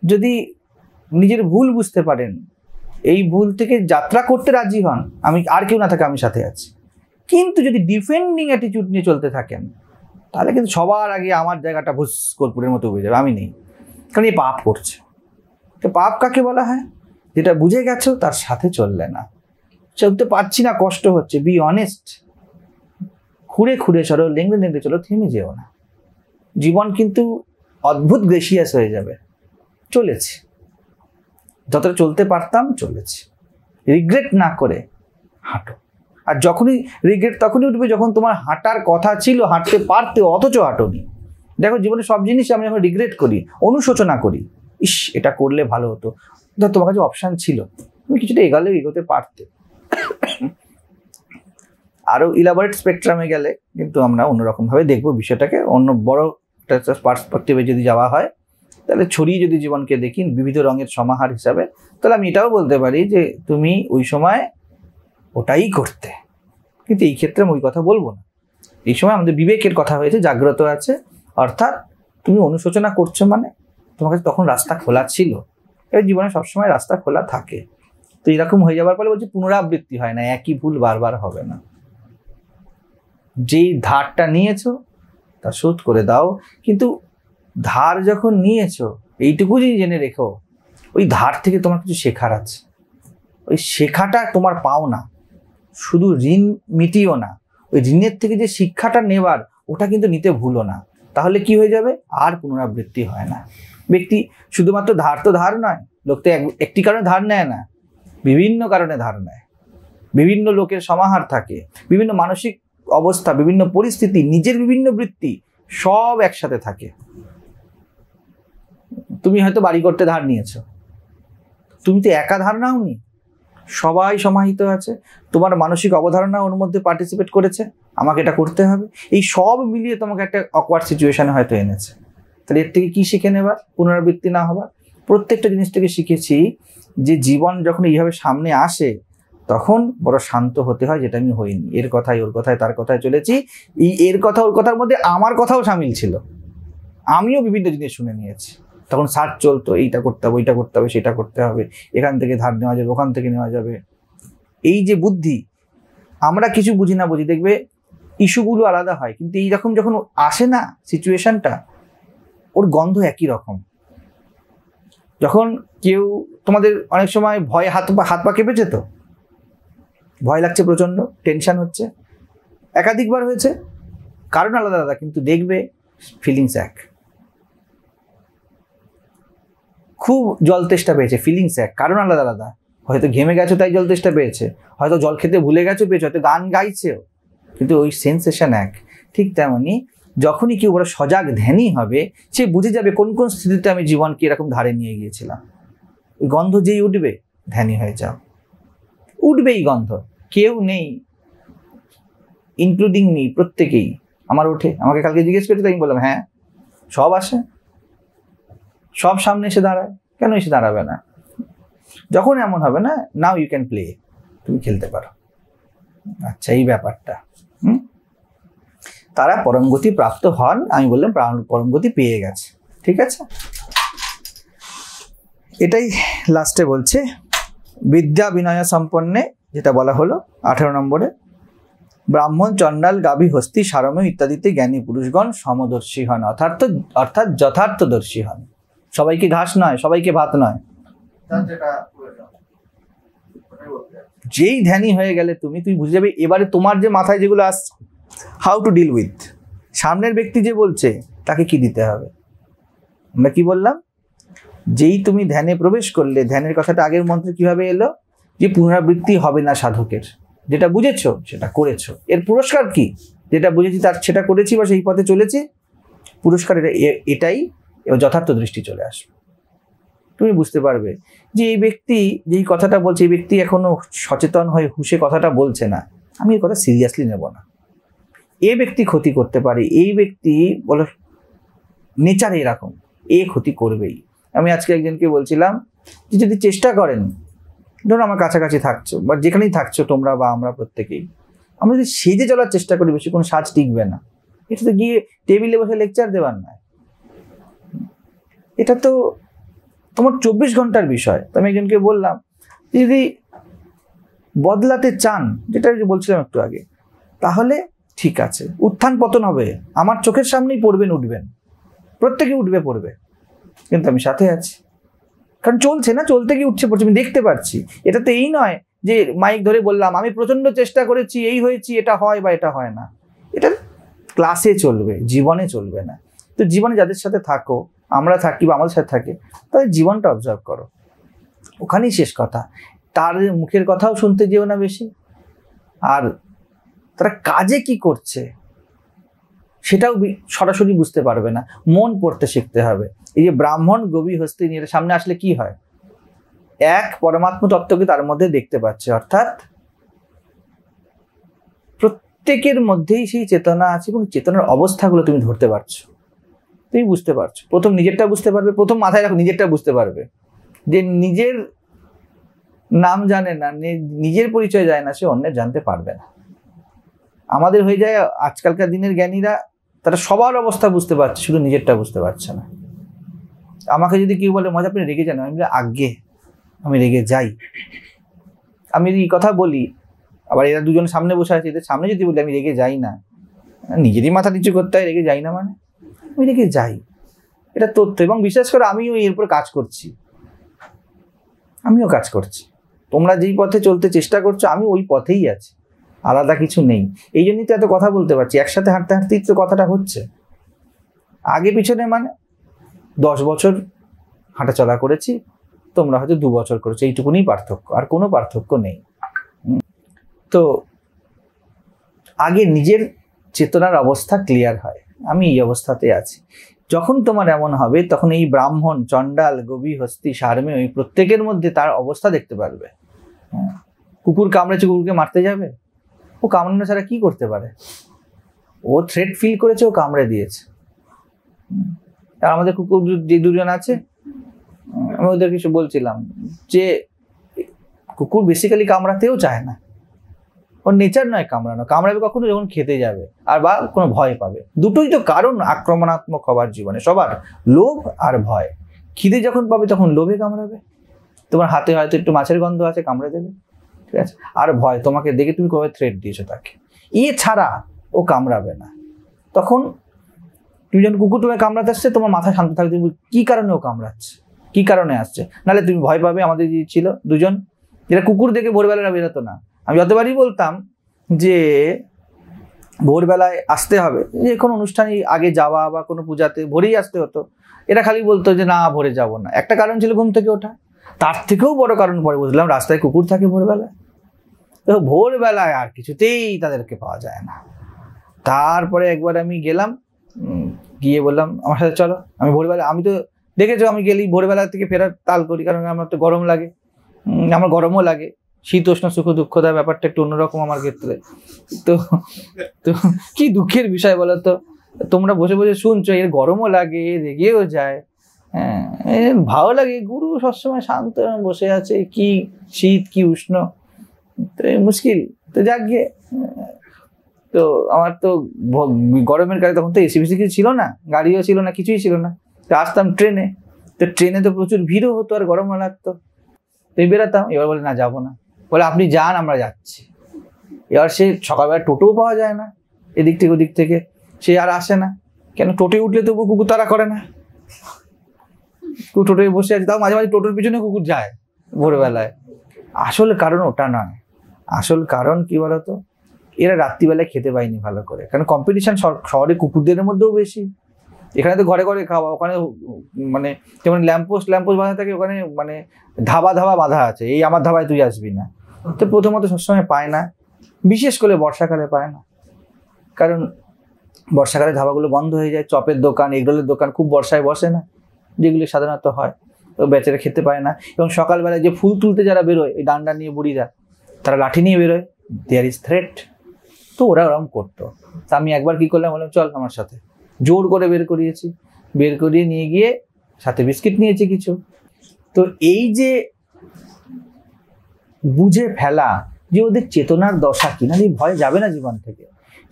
যদি নিজের ভুল বুঝতে পারেন, এই ভুল থেকে যাত্রা করতে রাজি হন, আমি আর কেউ না থাকে আমি সাথে আছি। কিন্তু যদি ডিফেন্ডিং অ্যাটিটিউড নিয়ে চলতে থাকেন, তাহলে কিন্তু সবার আগে আমার জায়গাটা ভুস কর্পূরের মতো হয়ে যাবে, আমি নেই, কারণ এই পাপ করছে। তো পাপ কাকে বলা হয়? যেটা বুঝে গেছো তার সাথে চললে না, চলতে পারছি না, কষ্ট হচ্ছে, বি অনেস্ট, খুঁড়ে চলো, লেংড়ে চলো, থেমে যেও না। জীবন কিন্তু অদ্ভুত গ্রেসিয়াস হয়ে যাবে। চলেছি, যতটা চলতে পারতাম চলেছি। রিগ্রেট না করে হাঁটো। আর যখনই রিগ্রেট তখনই উঠবে যখন তোমার হাঁটার কথা ছিল, হাঁটতে পারতে, অথচ হাঁটোনি। দেখো জীবনে সব জিনিস আমরা যখন রিগ্রেট করি, অনুশোচনা করি, ইস এটা করলে ভালো হতো, ধর তোমার কাছে অপশান ছিল, তুমি কিছুটা এগোতে পারতে। আরও ইলাবোরেট স্পেকট্রামে গেলে কিন্তু আমরা অন্যরকমভাবে দেখবো বিষয়টাকে, অন্য বড় পার্সপেক্টিভে যদি যাওয়া হয়, তাহলে ছড়িয়ে যদি জীবনকে দেখি বিবিধ রঙের সমাহার হিসাবে, তাহলে আমি এটাও বলতে পারি যে তুমি ওই সময় ওটাই করতে। কিন্তু এই ক্ষেত্রে আমি ওই কথা বলবো না। এই সময় আমাদের বিবেকের কথা হয়েছে, জাগ্রত আছে, অর্থাৎ তুমি অনুশোচনা করছো মানে তোমার কাছে তখন রাস্তা খোলা ছিল। এবার জীবনে সবসময় রাস্তা খোলা থাকে। তো এরকম হয়ে যাওয়ার ফলে বলছি পুনরাবৃত্তি হয় না, একই ভুল বারবার হবে না। যেই ধারটা নিয়েছো তা শোধ করে দাও। কিন্তু ধার যখন নিয়েছো এইটুকুই জেনে রেখো, ওই ধার থেকে তোমার কিছু শেখার আছে। ওই শেখাটা তোমার পাও না, শুধু ঋণ মিটিও না, ওই ঋণের থেকে যে শিক্ষাটা নেবার ওটা কিন্তু নিতে ভুলো না। তাহলে কি হয়ে যাবে, আর পুনরাবৃত্তি হয় না। ব্যক্তি শুধুমাত্র ধার তো ধার নয়, লোক তো একটি কারণে ধার নেয় না, বিভিন্ন কারণে ধার নেয়। বিভিন্ন লোকের সমাহার থাকে, বিভিন্ন মানসিক অবস্থা, বিভিন্ন পরিস্থিতি, নিজের বিভিন্ন বৃত্তি সব একসাথে থাকে। তুমি হয়তো বাড়ি করতে ধার নিয়েছো, তুমি তো একা ধার নাওনি, সবাই সমাহিত আছে, তোমার মানসিক অবধারণা ওর মধ্যে পার্টিসিপেট করেছে, আমাকে এটা করতে হবে, এই সব মিলিয়ে তোমাকে একটা অকওয়ার্ড সিচুয়েশনে হয়তো এনেছে। তাহলে এর থেকে কি শিখে নেবার, পুনরাবৃত্তি না হবার? প্রত্যেকটা জিনিস থেকে শিখেছি যে জীবন যখন এইভাবে সামনে আসে তখন বড় শান্ত হতে হয়, যেটা আমি হইনি। এর কথায় ওর কথায় তার কথায় চলেছি। এই এর কথা ওর কথার মধ্যে আমার কথাও সামিল ছিল, আমিও বিভিন্ন জিনিস শুনে নিয়েছি। তখন সার্চ চলতো, এইটা করতে হবে, ওইটা করতে হবে, সেটা করতে হবে, এখান থেকে ধার নেওয়া যাবে, ওখান থেকে নেওয়া যাবে। এই যে বুদ্ধি, আমরা কিছু বুঝি না বুঝি, দেখবে ইস্যুগুলো আলাদা হয়, কিন্তু এইরকম যখন আসে না সিচুয়েশনটা, ওর গন্ধ একই রকম। যখন কেউ তোমাদের অনেক সময় ভয়ে হাত পা কেঁপেছে, তো ভয় লাগছে, প্রচন্ড টেনশন হচ্ছে, একাধিকবার হয়েছে, কারণ আলাদা আলাদা, কিন্তু দেখবে ফিলিংস এক। খুব জল তেষ্টা পেয়েছে, ফিলিংস এক, কারণ আলাদা আলাদা। হয়তো ঘেমে গেছো তাই জল তেষ্টা পেয়েছে, হয়তো জল খেতে ভুলে গেছো পেয়েছো, হয়তো গান গাইছেও, কিন্তু ওই সেন্সেশন এক। ঠিক তেমনি যখনই কেউ বড় সজাগ ধ্যানী হবে, সে বুঝে যাবে কোন কোন স্থিতিতে আমি জীবনকে এরকম ধারে নিয়ে গিয়েছিলাম। ওই গন্ধ যেই উঠবে, ধ্যানী হয়ে যাও, উঠবেই গন্ধ। কেউ নেই ইনক্লুডিং মি, প্রত্যেকেই আমার ওঠে। আমাকে কালকে জিজ্ঞেস করতে, আমি বললাম হ্যাঁ, সব আসে, সব সামনে এসে দাঁড়ায়, কেন এসে দাঁড়াবে না? যখন এমন হবে না, নাও ইউ ক্যান প্লে, তুমি খেলতে পারো। আচ্ছা, এই ব্যাপারটা। তারা পরমগতি প্রাপ্ত হন, আমি বললাম পরমগতি পেয়ে গেছে। ঠিক আছে, এটাই লাস্টে বলছে, বিদ্যা বিনয় সম্পন্নে, যেটা বলা হলো 18 নম্বরে, ব্রাহ্মণ, চণ্ডাল, গাভী, হস্তি, সারমেয় ইত্যাদিতে জ্ঞানী পুরুষগণ সমদর্শী হন, অর্থাৎ যথার্থদর্শী হন। সবাইকে ঘাস নয়, সবাইকে ভাত নয়। যেই ধ্যানী হয়ে গেলে তুমি বুঝে যাবে এবারে তোমার যে মাথায় যেগুলো আসছে, হাউ টু ডিল উইথ সামনের ব্যক্তি যে বলছে তাকে কি দিতে হবে। আমরা কি বললাম, যেই তুমি ধ্যানে প্রবেশ করলে, ধ্যানের কথাটা আগের মন্ত্রে কিভাবে এলো, যে পুনরাবৃত্তি হবে না সাধকের, যেটা বুঝেছো সেটা করেছো, এর পুরস্কার কি, যেটা বুঝেছি তার সেটা করেছি বা সেই পথে চলেছি, পুরস্কার এটাই। এবার যথার্থ দৃষ্টি চলে আসবে, তুমি বুঝতে পারবে যে এই ব্যক্তি যেই কথাটা বলছে, এই ব্যক্তি এখনো সচেতন হয়ে হুঁশে কথাটা বলছে না, আমি এই কথা সিরিয়াসলি নেব না। এ ব্যক্তি ক্ষতি করতে পারে, এই ব্যক্তি বলো নেচার এরকম, এ ক্ষতি করবেই। আমি আজকে একজনকে বলছিলাম যে যদি চেষ্টা করেন, ধরো আমার কাছাকাছি থাকছো বা যেখানেই থাকছো তোমরা বা আমরা প্রত্যেকেই, আমরা যদি সেজে চলার চেষ্টা করি, বেশি কোনো সাজ টিকবে না। এটা তো গিয়ে টেবিলে বসে লেকচার দেওয়ার নয়, এটা তো তোমার 24 ঘন্টার বিষয়। তো আমি একজনকে বললাম, যদি বদলাতে চান, যেটা বলছিলাম একটু আগে, তাহলে ঠিক আছে, উত্থান পতন হবে, আমার চোখের সামনেই পড়বেন, উঠবেন, প্রত্যেকে উঠবে পড়বে, কিন্তু আমি সাথে আছি। কারণ চলছে না, চলতে গিয়ে উঠছে পড়ছে, আমি দেখতে পাচ্ছি। এটা তো এই নয় যে মাইক ধরে বললাম আমি প্রচন্ড চেষ্টা করেছি, এই হয়েছি, এটা হয় বা এটা হয় না। এটা ক্লাসে চলবে, জীবনে চলবে না। তো জীবনে যাদের সাথে থাকো, আমরা থাকি বা আমাদের সাথে থাকে, তাদের জীবনটা অবজার্ভ করো, ওখানেই শেষ কথা। তার মুখের কথাও শুনতে যেও না বেশি, আর তারা কাজে কি করছে সেটাও সরাসরি বুঝতে পারবে না, মন পড়তে শিখতে হবে। এই যে ব্রাহ্মণ গবি হস্তি নিয়ে সামনে আসলে কি হয়, এক পরমাত্ম তত্ত্বকে তার মধ্যে দেখতে পাচ্ছে, অর্থাৎ প্রত্যেকের মধ্যেই সেই চেতনা আছে এবং চেতনার অবস্থাগুলো তুমি ধরতে পারছো, তুমি বুঝতে পারছো। প্রথম নিজেরটা বুঝতে পারবে, প্রথম মাথায় রাখো নিজেরটা বুঝতে পারবে, যে নিজের নাম জানে না, নিজের পরিচয় যায় না, সে অন্যের জানতে পারবে না। আমাদের হয়ে যায় আজকালকার দিনের জ্ঞানীরা, তারা সবার অবস্থা বুঝতে পারছে, শুধু নিজেরটা বুঝতে পারছে না। আমাকে যদি কেউ বলে মজা আপনি রেগে যান, আমি বলি আগে আমি রেগে যাই। আমি যদি এই কথা বলি, আবার এরা দুজন সামনে বসে আছে, এদের সামনে যদি বলি আমি রেগে যাই না, নিজেরই মাথা নিচু করতে হয়, রেগে যাই না মানে আমি রেগে যাই, এটা তথ্য। এবং বিশেষ করে আমিও এর উপর কাজ করছি, আমিও কাজ করছি। তোমরা যেই পথে চলতে চেষ্টা করছো আমি ওই পথেই আছি, আলাদা কিছু নেই। এই জন্যই তো এত কথা বলতে পারছি, একসাথে হাঁটতে হাঁটতেই তো কথাটা হচ্ছে। আগে পিছনে মানে 10 বছর হাঁটাচলা করেছি, তোমরা হয়তো 2 বছর করেছো, এইটুকুনি পার্থক্য, আর কোনো পার্থক্য নেই। তো আগে নিজের চেতনার অবস্থা ক্লিয়ার হয়, আমি এই অবস্থাতে আছি। যখন তোমার এমন হবে তখন এই ব্রাহ্মণ, চণ্ডাল, গবি, হস্তি, সারমে, ওই প্রত্যেকের মধ্যে তার অবস্থা দেখতে পারবে। কুকুর কামড়েছে, কুকুরকে মারতে যাবে? ও কামড়ানো ছাড়া কি করতে পারে? ও থ্রেট ফিল করেছে, ও কামড়ে দিয়েছে। আর আমাদের কুকুর যে দুজন আছে, আমি ওদের কিছু বলছিলাম যে কুকুর বেসিক্যালি কামড়াতেও চায় না, ওর নেচার নয় কামড়ানো। কামড়াবে কখনো যখন খেতে যাবে আর বা কোনো ভয় পাবে। দুটোই তো কারণ আক্রমণাত্মক হবার জীবনে, সবার লোভ আর ভয়। খিদে যখন পাবে তখন লোভে কামড়াবে, তোমার হাতে হয়তো একটু মাছের গন্ধ আছে, কামড়ে দেবে, ঠিক আছে। আর ভয়, তোমাকে দেখে তুমি কবে থ্রেট দিয়েছো তাকে, ছাড়া ও কামড়াবে না। তখন তুমি যখন কুকুর তোমায় কামড়াতে আসছে, তোমার মাথা শান্ত থাকবে, তুমি কি কারণে ও কামড়াচ্ছে, কি কারণে আসছে, নাহলে তুমি ভয় পাবে। আমাদের যে ছিল দুজন, যেটা কুকুর দেখে ভোরবেলা বেরোতো না, আমি যতবারই বলতাম যে ভোরবেলায় আসতে হবে, যে কোনো অনুষ্ঠানে আগে যাওয়া বা কোনো পূজাতে ভোরেই আসতে হতো, এরা খালি বলতো যে না ভোরে যাব না। একটা কারণ ছিল ঘুম থেকে ওঠা, তার থেকেও বড় কারণ পরে বুঝলাম রাস্তায় কুকুর থাকে ভোরবেলায়। তো ভোরবেলায় আর কিছুতেই তাদেরকে পাওয়া যায় না। তারপরে একবার আমি গেলাম, গিয়ে বললাম আমার সাথে চলো। আমি ভোরবেলা, আমি তো দেখেছো আমি গেলেই ভোরবেলা থেকে ফেরার তাল করি, কারণ আমার তো গরম লাগে, আমার গরমও লাগে, শীতোষ্ণ সুখ দুঃখদায় ব্যাপারটা একটু অন্যরকম আমার ক্ষেত্রে। তো তো কি দুঃখের বিষয় বলো তো, তোমরা বসে বসে শুনছো, এর গরমও লাগে, রেগেও যায়, হ্যাঁ ভালো লাগে। গুরু সবসময় শান্ত বসে আছে, কি শীত কি উষ্ণ, তো মুশকিল। তো যাক গিয়ে, তো আমার তো গরমের কাছে তখন তো এসি বেশি কিছু ছিল না, গাড়িও ছিল না, কিছুই ছিল না। তো আসতাম ট্রেনে, তো ট্রেনে তো প্রচুর ভিড়ও হতো আর গরমও লাগতো। তো বেরোতাম, এবার বলে না যাবো না, বলে আপনি যান আমরা যাচ্ছি। এবার সে সকালবেলা টোটোও পাওয়া যায় না, এদিক থেকে ওদিক থেকে, সে আর আসে না। কেন, টোটোয় উঠলে তবু কুকুর তাড়া করে না, টোটোয় বসে আছে, তাও মাঝে মাঝে টোটোর পিছনে কুকুর যায় ভোরবেলায়। আসল কারণ ওটা নয়, আসল কারণ কি বলতো, এরা রাত্রিবেলায় খেতে পায়নি ভালো করে, কারণ কম্পিটিশন শহরে কুকুরদের মধ্যেও বেশি। এখানে তো ঘরে ঘরে খাওয়া, ওখানে মানে যেমন ল্যাম্পোস্ট বাঁধা থাকে, ওখানে মানে ধাবা বাঁধা আছে, এই আমার ধাবায় তুই আসবি না। তো প্রথমত সবসময় পায় না, বিশেষ করে বর্ষাকালে পায় না, কারণ বর্ষাকালে ধাবাগুলো বন্ধ হয়ে যায়। চপের দোকান, এগরোলের দোকান খুব বর্ষায় বসে না, যেগুলি সাধারণত হয়, তো বেচারা খেতে পায় না। এবং সকালবেলায় যে ফুল তুলতে যারা বেরোয়, এই ডান্ডা নিয়ে বুড়িরা, তারা লাঠি নিয়ে বেরোয়, দেয়ার ইজ থ্রেট। তো ওরা ওরকম করতো। তা আমি একবার কি করলাম, বললাম চল আমার সাথে, জোর করে বের করিয়ে নিয়ে গিয়ে সাথে বিস্কিট নিয়েছি কিছু। তো এই যে বুঝে ফেলা যে ওদের চেতনার দশা কিনা, ভয় যাবে না জীবন থেকে,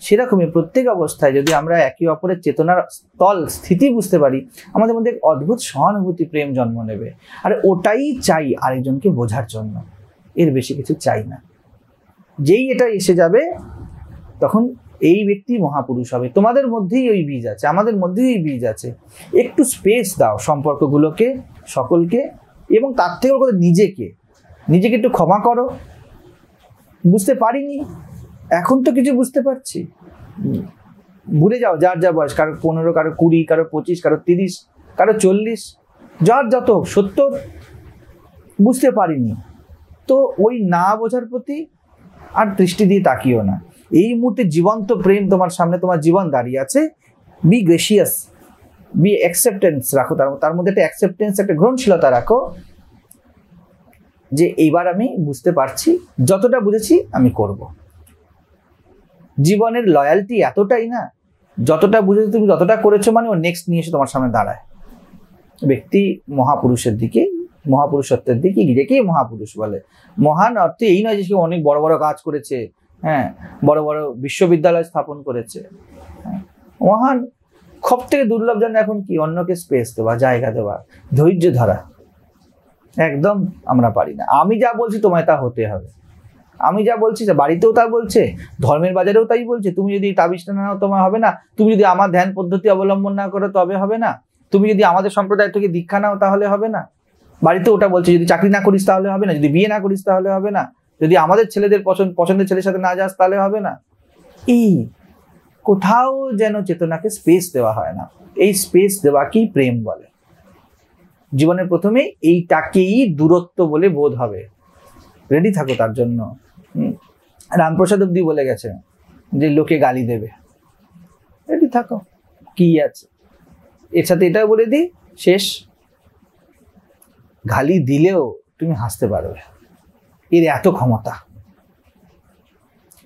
সেরকমই প্রত্যেক অবস্থায় যদি আমরা একে অপরের চেতনার স্থল স্থিতি বুঝতে পারি, আমাদের মধ্যে এক অদ্ভুত সহানুভূতি, প্রেম জন্ম নেবে। আর ওটাই চাই আরেকজনকে বোঝার জন্য, এর বেশি কিছু চাই না। যেই এটা এসে যাবে তখন এই ব্যক্তি মহাপুরুষ হবে। তোমাদের মধ্যেই ওই বীজ আছে, আমাদের মধ্যেই ওই বীজ আছে। একটু স্পেস দাও সম্পর্কগুলোকে, সকলকে, এবং তার থেকেও নিজেকে একটু ক্ষমা করো। বুঝতে পারিনি, এখন তো কিছু বুঝতে পারছি। ভুলে যাও যার যা বয়স, কারো 15, কারো 20, কারো 25, কারো 30, কারো 40, যার যত 70, বুঝতে পারিনি। তো ওই না বোঝার প্রতি আর দৃষ্টি দিয়ে তাকিও না। এই মুহূর্তে জীবন্ত প্রেম তোমার সামনে, তোমার জীবন দাঁড়িয়ে আছে, বি গ্রেসিয়াস, বি অ্যাকসেপ্টেন্স রাখো, তার মধ্যে একটা অ্যাকসেপ্টেন্স, একটা গ্রহণশীলতা রাখো যে এইবার আমি বুঝতে পারছি, যতটা বুঝেছি আমি করব। জীবনের লয়ালটি এতটাই না, যতটা বুঝেছো তুমি যতটা করেছো, মানে ও নেক্সট নিয়ে এসে তোমার সামনে দাঁড়ায়। ব্যক্তি মহাপুরুষের দিকে, মহাপুরুষত্বের দিকে নিজেকেই মহাপুরুষ বলে। মহান অর্থে এই নয় যে সে অনেক বড় বড় কাজ করেছে, হ্যাঁ, বড় বড় বিশ্ববিদ্যালয় স্থাপন করেছে। মহান সব থেকে দুর্লভ জানা এখন কি? অন্যকে স্পেস দেওয়া, জায়গা দেওয়া, ধৈর্য ধরা। একদম আমরা পারি না। আমি যা বলছি তোমায় তা হতে হবে, আমি যা বলছি বাড়িতেও তা বলছে, ধর্মের বাজারেও তাই বলছে। তুমি যদি তাবিজটা না নাও তোমার হবে না, তুমি যদি আমার ধ্যান পদ্ধতি অবলম্বন না করো তবে হবে না, তুমি যদি আমাদের সম্প্রদায় থেকে দীক্ষা নাও তাহলে হবে না। বাড়িতে ওটা বলছে, যদি চাকরি না করিস তাহলে হবে না, যদি বিয়ে না করিস তাহলে হবে না, যদি আমাদের ছেলেদের পছন্দের ছেলের সাথে না যাস তাহলে হবে না। এই কোথাও যেন চেতনাকে স্পেস দেওয়া হয় না। এই স্পেস দেওয়াকেই প্রেম বলে। জীবনের প্রথমে এইটাকেই দূরত্ব বলে বোধ হবে। রেডি থাকো তার জন্য। রামপ্রসাদ অব্দি বলে গেছে যে লোকে গালি দেবে, রেডি থাকো, কি আছে। এর সাথে এটাও বলে দিই, শেষ, গালি দিলেও তুমি হাসতে পারবে, এর এত ক্ষমতা।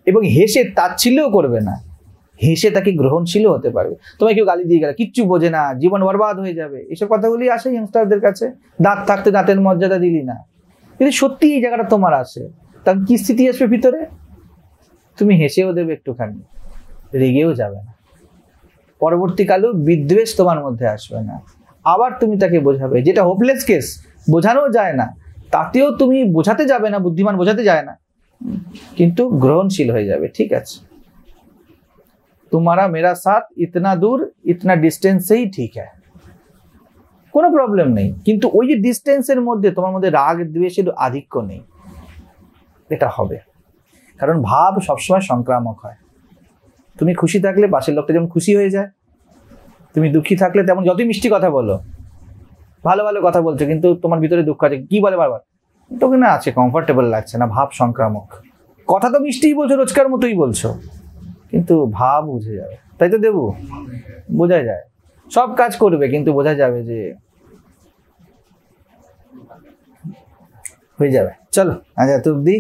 এবং হেসে তাচ্ছিল্যও করবে না, হেসে তাকে গ্রহণশীলও হতে পারবে। তোমায় কেউ গালি দিয়ে গেল, কিচ্ছু বোঝে না, জীবন বরবাদ হয়ে যাবে, এসব কথাগুলি আসে ইয়ংস্টারদের কাছে। দাঁত থাকতে দাঁতের মর্যাদা দিলি না। কিন্তু সত্যি এই জায়গাটা তোমার আসে, তখন কি স্থিতি আসবে ভিতরে? তুমি হেসেও দেবে একটুখানি, রেগেও যাবে না। পরবর্তীকালেও বিদ্বেষ তোমার মধ্যে আসবে না। আবার তুমি তাকে বোঝাবে, যেটা হোপলেস কেস, বোঝানো যায় না, তাতেও তুমি বোঝাতে যাবে না, বুদ্ধিমান বোঝাতে যায় না, কিন্তু গ্রহণশীল হয়ে যাবে। ঠিক আছে, तुम्हारा मेरा साथ इतना दूर इतना डिस्टेंस से ही ठीक है, কোনো প্রবলেম নেই। কিন্তু ওই যে ডিস্টেন্সের মধ্যে তোমার মধ্যে রাগ দ্বেষের আধিক্য নেই, এটা হবে। কারণ ভাব সবসময় সংক্রামক হয়। তুমি খুশি থাকলে পাশের লোকটা যেমন খুশি হয়ে যায়, তুমি দুঃখী থাকলে তেমন, যতই মিষ্টি কথা বলো, ভালো ভালো কথা বলছো, কিন্তু তোমার ভিতরে দুঃখ আছে, কি বলে বারবার, তোকে না আছে কমফোর্টেবল লাগছে না, ভাব সংক্রামক। কথা তো মিষ্টিই বলছো, রোজকার মতোই বলছো, কিন্তু ভাব বুঝে যাবে। তাই তো দেবু, বোঝা যায়, সব কাজ করবে কিন্তু বোঝা যাবে যে হয়ে যাবে। চলো আজ এত অব্দি।